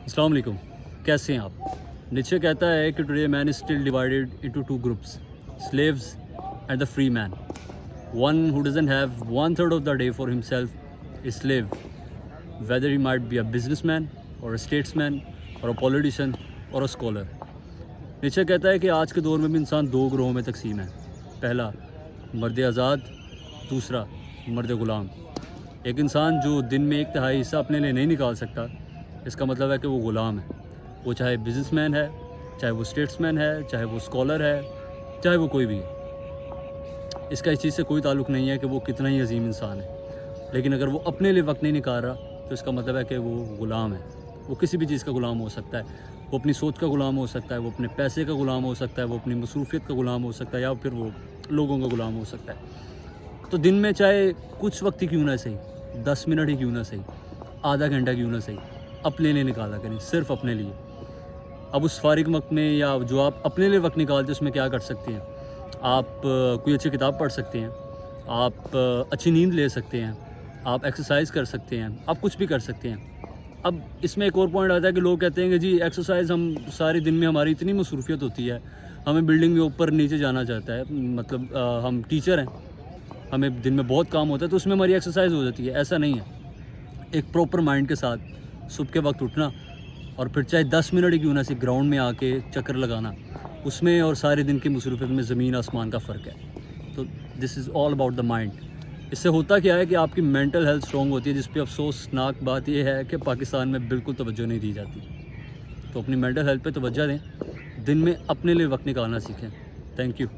अस्सलाम वालेकुम, कैसे हैं आप? नीचे कहता है कि today man is still divided into two groups, slaves and the free man. One who doesn't have 1/3 of the day for himself is slave, whether he might be a businessman or a statesman or a politician or a scholar. नीचे कहता है कि आज के दौर में भी इंसान दो ग्रोहों में तकसीम है. पहला मर्द आज़ाद, दूसरा मर्द ग़ुलाम. एक इंसान जो दिन में एक तिहाई हिस्सा अपने लिए नहीं निकाल सकता, इसका मतलब है कि वो ग़ुलाम है. वो चाहे बिजनेसमैन है, चाहे वो स्टेट्समैन है, चाहे वो स्कॉलर है, चाहे वो कोई भी है. इसका इस चीज़ से कोई ताल्लुक़ नहीं है कि वो कितना ही अजीम इंसान है, लेकिन अगर वो अपने लिए वक्त नहीं निकाल रहा तो इसका मतलब है कि वो ग़ुलाम है. वो किसी भी चीज़ का ग़ुलाम हो सकता है. वो अपनी सोच का ग़ुलाम हो सकता है, वो अपने पैसे का ग़ुलाम हो सकता है, वो अपनी मसरूफ़ियत का ग़ुलाम हो सकता है, या फिर वो लोगों का ग़ुलाम हो सकता है. तो दिन में चाहे कुछ वक्त ही क्यों ना सही, 10 मिनट ही क्यों ना सही, आधा घंटा क्यों ना सही, अपने लिए निकाला करें, सिर्फ अपने लिए. अब उस फारिग वक्त में या जो आप अपने लिए वक्त निकालते हैं उसमें क्या कर सकते हैं? आप कोई अच्छी किताब पढ़ सकते हैं, आप अच्छी नींद ले सकते हैं, आप एक्सरसाइज कर सकते हैं, आप कुछ भी कर सकते हैं. अब इसमें एक और पॉइंट आता है कि लोग कहते हैं कि जी एक्सरसाइज हम सारे दिन में हमारी इतनी मसरूफियत होती है, हमें बिल्डिंग में ऊपर नीचे जाना चाहता है, मतलब हम टीचर हैं, हमें दिन में बहुत काम होता है तो उसमें हमारी एक्सरसाइज हो जाती है. ऐसा नहीं है. एक प्रॉपर माइंड के साथ सुबह के वक्त उठना और फिर चाहे 10 मिनट ही क्यों ना से ग्राउंड में आके चक्कर लगाना, उसमें और सारे दिन की मसरूफियत में ज़मीन आसमान का फ़र्क है. तो this is all about the mind. इससे होता क्या है कि आपकी मेंटल हेल्थ स्ट्रॉन्ग होती है, जिस पे अफसोसनाक बात यह है कि पाकिस्तान में बिल्कुल तवज्जो नहीं दी जाती. तो अपनी मेंटल हेल्थ पे तवज्जो दें, दिन में अपने लिए वक्त निकालना सीखें. Thank you.